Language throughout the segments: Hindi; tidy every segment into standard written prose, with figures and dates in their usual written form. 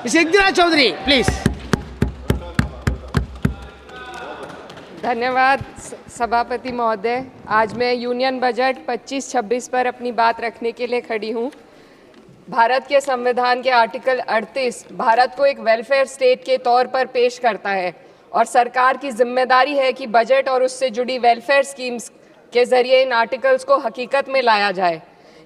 सिद्धराज चौधरी प्लीज। धन्यवाद सभापति महोदय। आज मैं यूनियन बजट 25-26 पर अपनी बात रखने के लिए खड़ी हूँ। भारत के संविधान के आर्टिकल 38 भारत को एक वेलफेयर स्टेट के तौर पर पेश करता है और सरकार की जिम्मेदारी है कि बजट और उससे जुड़ी वेलफेयर स्कीम्स के जरिए इन आर्टिकल्स को हकीकत में लाया जाए।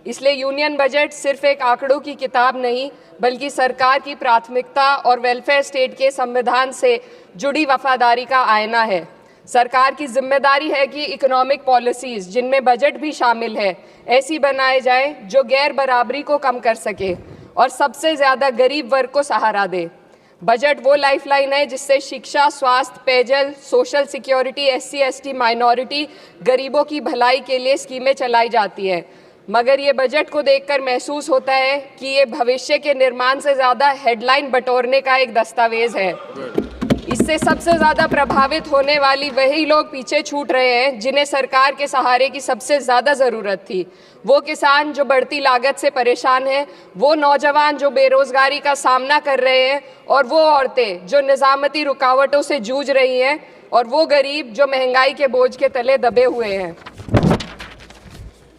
इसलिए यूनियन बजट सिर्फ एक आंकड़ों की किताब नहीं, बल्कि सरकार की प्राथमिकता और वेलफेयर स्टेट के संविधान से जुड़ी वफादारी का आईना है। सरकार की जिम्मेदारी है कि इकोनॉमिक पॉलिसीज़, जिनमें बजट भी शामिल है, ऐसी बनाए जाएं जो गैर बराबरी को कम कर सके और सबसे ज़्यादा गरीब वर्ग को सहारा दे। बजट वो लाइफलाइन है जिससे शिक्षा, स्वास्थ्य, पेयजल, सोशल सिक्योरिटी, SC/ST माइनॉरिटी, गरीबों की भलाई के लिए स्कीमें चलाई जाती हैं। मगर ये बजट को देखकर महसूस होता है कि ये भविष्य के निर्माण से ज़्यादा हेडलाइन बटोरने का एक दस्तावेज है। इससे सबसे ज़्यादा प्रभावित होने वाली वही लोग पीछे छूट रहे हैं जिन्हें सरकार के सहारे की सबसे ज़्यादा ज़रूरत थी। वो किसान जो बढ़ती लागत से परेशान हैं, वो नौजवान जो बेरोज़गारी का सामना कर रहे हैं, और वो औरतें जो निज़ामती रुकावटों से जूझ रही हैं, और वो गरीब जो महंगाई के बोझ के तले दबे हुए हैं।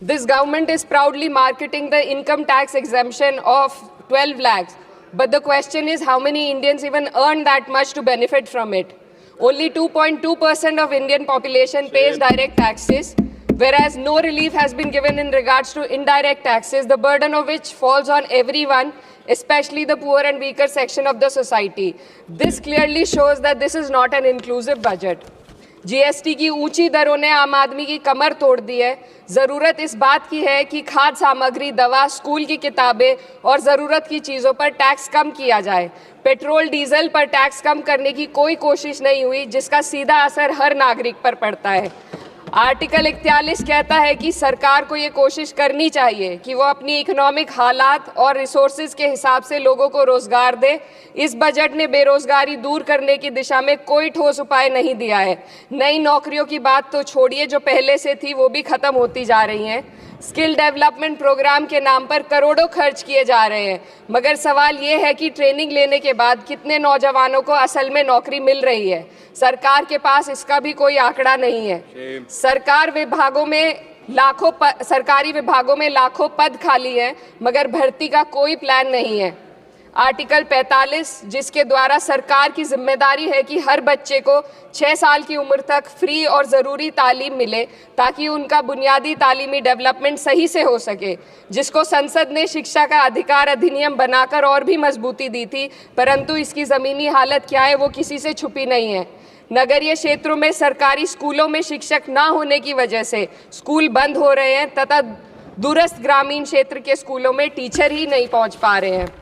This government is proudly marketing the income tax exemption of 12 lakhs. But the question is, how many Indians even earn that much to benefit from it? Only 2.2% of Indian population pays direct taxes, whereas no relief has been given in regards to indirect taxes, the burden of which falls on everyone, especially the poor and weaker section of the society. This clearly shows that this is not an inclusive budget. GST की ऊंची दरों ने आम आदमी की कमर तोड़ दी है। ज़रूरत इस बात की है कि खाद्य सामग्री, दवा, स्कूल की किताबें और ज़रूरत की चीज़ों पर टैक्स कम किया जाए। पेट्रोल डीजल पर टैक्स कम करने की कोई कोशिश नहीं हुई, जिसका सीधा असर हर नागरिक पर पड़ता है। आर्टिकल 41 कहता है कि सरकार को ये कोशिश करनी चाहिए कि वो अपनी इकोनॉमिक हालात और रिसोर्सेज के हिसाब से लोगों को रोज़गार दे। इस बजट ने बेरोज़गारी दूर करने की दिशा में कोई ठोस उपाय नहीं दिया है। नई नौकरियों की बात तो छोड़िए, जो पहले से थी वो भी ख़त्म होती जा रही हैं। स्किल डेवलपमेंट प्रोग्राम के नाम पर करोड़ों खर्च किए जा रहे हैं, मगर सवाल ये है कि ट्रेनिंग लेने के बाद कितने नौजवानों को असल में नौकरी मिल रही है। सरकार के पास इसका भी कोई आंकड़ा नहीं है। सरकारी विभागों में लाखों पद खाली हैं, मगर भर्ती का कोई प्लान नहीं है। आर्टिकल 45, जिसके द्वारा सरकार की जिम्मेदारी है कि हर बच्चे को 6 साल की उम्र तक फ्री और ज़रूरी तालीम मिले ताकि उनका बुनियादी तालीमी डेवलपमेंट सही से हो सके, जिसको संसद ने शिक्षा का अधिकार अधिनियम बनाकर और भी मजबूती दी थी, परंतु इसकी ज़मीनी हालत क्या है वो किसी से छुपी नहीं है। नगरीय क्षेत्रों में सरकारी स्कूलों में शिक्षक ना होने की वजह से स्कूल बंद हो रहे हैं तथा दूरस्थ ग्रामीण क्षेत्र के स्कूलों में टीचर ही नहीं पहुंच पा रहे हैं।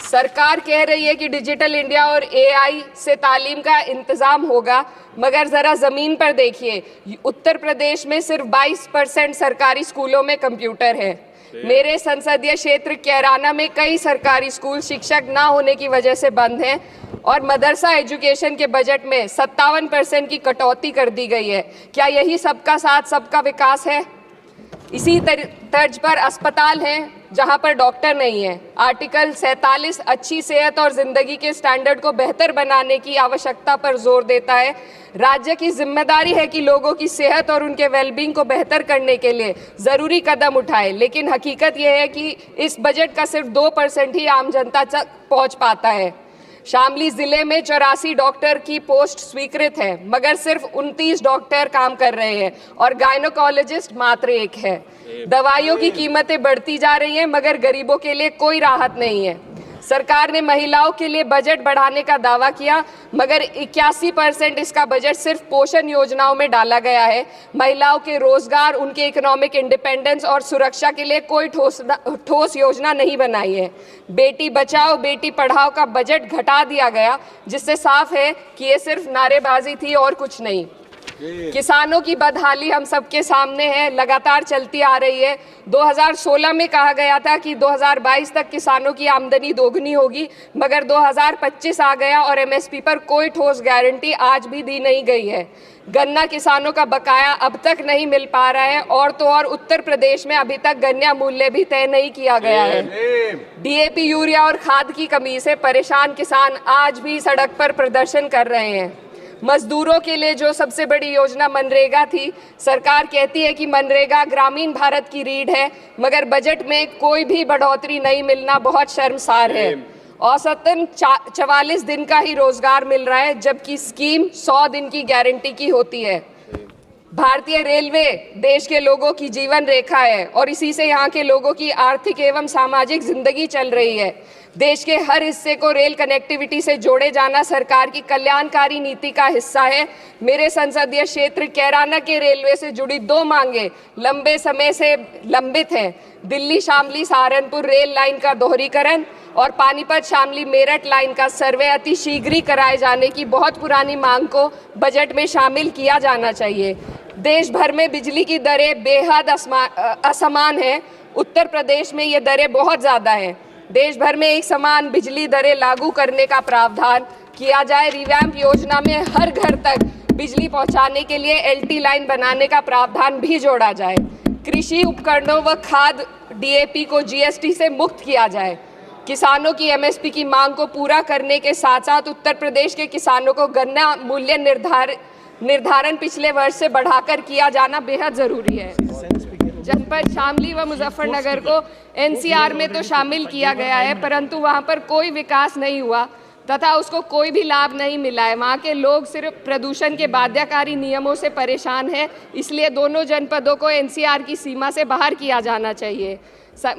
सरकार कह रही है कि डिजिटल इंडिया और AI से तालीम का इंतज़ाम होगा, मगर ज़रा ज़मीन पर देखिए, उत्तर प्रदेश में सिर्फ 22% सरकारी स्कूलों में कंप्यूटर है। मेरे संसदीय क्षेत्र कैराना में कई सरकारी स्कूल शिक्षक ना होने की वजह से बंद हैं और मदरसा एजुकेशन के बजट में 57% की कटौती कर दी गई है। क्या यही सबका साथ सबका विकास है? इसी तर्ज पर अस्पताल हैं जहां पर डॉक्टर नहीं है। आर्टिकल 47 अच्छी सेहत और ज़िंदगी के स्टैंडर्ड को बेहतर बनाने की आवश्यकता पर जोर देता है। राज्य की जिम्मेदारी है कि लोगों की सेहत और उनके वेलबींग को बेहतर करने के लिए ज़रूरी कदम उठाए, लेकिन हकीकत यह है कि इस बजट का सिर्फ 2% ही आम जनता तक पहुँच पाता है। शामली ज़िले में 84 डॉक्टर की पोस्ट स्वीकृत है, मगर सिर्फ 29 डॉक्टर काम कर रहे हैं और गायनोकोलॉजिस्ट मात्र 1 है। दवाइयों की कीमतें बढ़ती जा रही हैं, मगर गरीबों के लिए कोई राहत नहीं है। सरकार ने महिलाओं के लिए बजट बढ़ाने का दावा किया, मगर 81% इसका बजट सिर्फ पोषण योजनाओं में डाला गया है। महिलाओं के रोजगार, उनके इकोनॉमिक इंडिपेंडेंस और सुरक्षा के लिए कोई ठोस योजना नहीं बनाई है। बेटी बचाओ बेटी पढ़ाओ का बजट घटा दिया गया, जिससे साफ है कि ये सिर्फ नारेबाजी थी और कुछ नहीं। किसानों की बदहाली हम सबके सामने है, लगातार चलती आ रही है। 2016 में कहा गया था कि 2022 तक किसानों की आमदनी दोगुनी होगी, मगर 2025 आ गया और एमएसपी पर कोई ठोस गारंटी आज भी दी नहीं गई है। गन्ना किसानों का बकाया अब तक नहीं मिल पा रहा है, और तो और उत्तर प्रदेश में अभी तक गन्ना मूल्य भी तय नहीं किया गया है। डीएपी, यूरिया और खाद की कमी से परेशान किसान आज भी सड़क पर प्रदर्शन कर रहे हैं। मजदूरों के लिए जो सबसे बड़ी योजना मनरेगा थी, सरकार कहती है कि मनरेगा ग्रामीण भारत की रीढ़ है, मगर बजट में कोई भी बढ़ोतरी नहीं मिलना बहुत शर्मसार है। औसतन 44 दिन का ही रोजगार मिल रहा है, जबकि स्कीम 100 दिन की गारंटी की होती है। भारतीय रेलवे देश के लोगों की जीवन रेखा है और इसी से यहाँ के लोगों की आर्थिक एवं सामाजिक जिंदगी चल रही है। देश के हर हिस्से को रेल कनेक्टिविटी से जोड़े जाना सरकार की कल्याणकारी नीति का हिस्सा है। मेरे संसदीय क्षेत्र कैराना के रेलवे से जुड़ी 2 मांगे लंबे समय से लंबित हैं। दिल्ली शामली सहारनपुर रेल लाइन का दोहरीकरण और पानीपत शामली मेरठ लाइन का सर्वे अति शीघ्र ही कराए जाने की बहुत पुरानी मांग को बजट में शामिल किया जाना चाहिए। देश भर में बिजली की दरें बेहद असमान हैं। उत्तर प्रदेश में ये दरें बहुत ज़्यादा हैं। देश भर में एक समान बिजली दरें लागू करने का प्रावधान किया जाए। रिवैम्प योजना में हर घर तक बिजली पहुंचाने के लिए एलटी लाइन बनाने का प्रावधान भी जोड़ा जाए। कृषि उपकरणों व खाद डीएपी को जीएसटी से मुक्त किया जाए। किसानों की एमएसपी की मांग को पूरा करने के साथ साथ उत्तर प्रदेश के किसानों को गन्ना मूल्य निर्धारण पिछले वर्ष से बढ़ाकर किया जाना बेहद जरूरी है। जनपद शामली व मुजफ्फरनगर को एनसीआर में तो शामिल किया गया है, परंतु वहां पर कोई विकास नहीं हुआ तथा उसको कोई भी लाभ नहीं मिला है। वहाँ के लोग सिर्फ प्रदूषण के बाध्यकारी नियमों से परेशान हैं, इसलिए दोनों जनपदों को एनसीआर की सीमा से बाहर किया जाना चाहिए।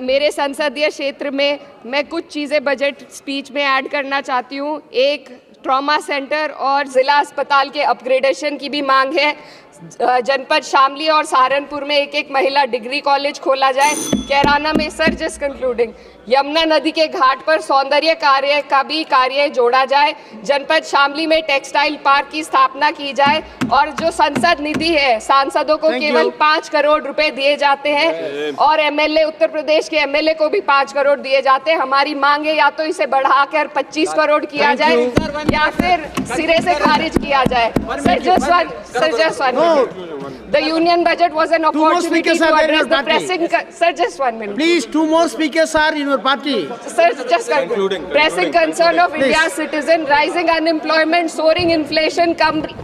मेरे संसदीय क्षेत्र में मैं कुछ चीज़ें बजट स्पीच में ऐड करना चाहती हूँ। एक, ट्रॉमा सेंटर और ज़िला अस्पताल के अपग्रेडेशन की भी मांग है। जनपद शामली और सहारनपुर में एक महिला डिग्री कॉलेज खोला जाए। कैराना में सर जस्ट कंक्लूडिंग, यमुना नदी के घाट पर सौंदर्य कार्य का भी कार्य जोड़ा जाए। जनपद शामली में टेक्सटाइल पार्क की स्थापना की जाए और जो संसद निधि है, सांसदों को केवल 5 करोड़ रुपए दिए जाते हैं और एमएलए, उत्तर प्रदेश के एमएलए को भी 5 करोड़ दिए जाते हैं। हमारी मांग है या तो इसे बढ़ाकर 25 करोड़ किया जाए या फिर सिरे से खारिज किया जाए। Sir just one The union budget was an opportunity to address the pressing. Sir, just 1 minute. Please, 2 more speakers are in your party. Sir, just concluding. Pressing concern of India's citizen, rising unemployment, soaring inflation,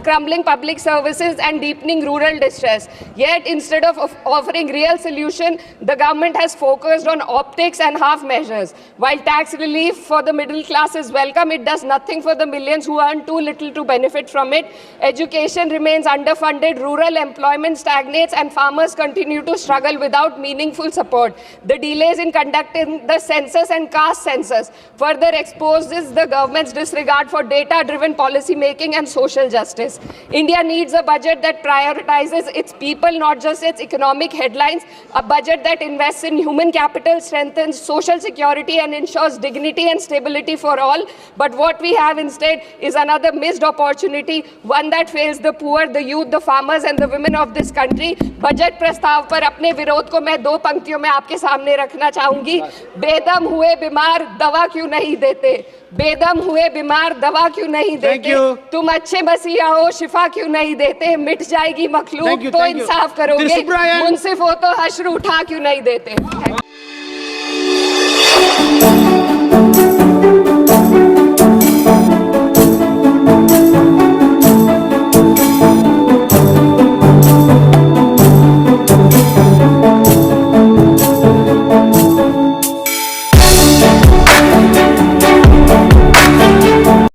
crumbling public services, and deepening rural distress. Yet, instead of offering real solution, the government has focused on optics and half measures. While tax relief for the middle class is welcome, it does nothing for the millions who earn too little to benefit from it. Education remains underfunded. Rural employment stagnates and farmers continue to struggle without meaningful support. The delays in conducting the census and caste census further exposes the government's disregard for data-driven policy making and social justice. India needs a budget that prioritizes its people, not just its economic headlines, a budget that invests in human capital, strengthens social security and ensures dignity and stability for all. But what we have instead is another missed opportunity, one that fails the poor, the youth, the farmers and the women of this country. Budget प्रस्ताव पर अपने विरोध को मैं 2 पंक्तियों में आपके सामने रखना चाहूंगी। बेदम हुए बीमार दवा क्यों नहीं देते? बेदम हुए बीमार दवा क्यों नहीं देते? तुम अच्छे मसीहा हो, शिफा क्यों नहीं देते? मिट जाएगी मखलूक तो इंसाफ करोगे, मुंसिफ हो तो हश्र उठा क्यों नहीं देते?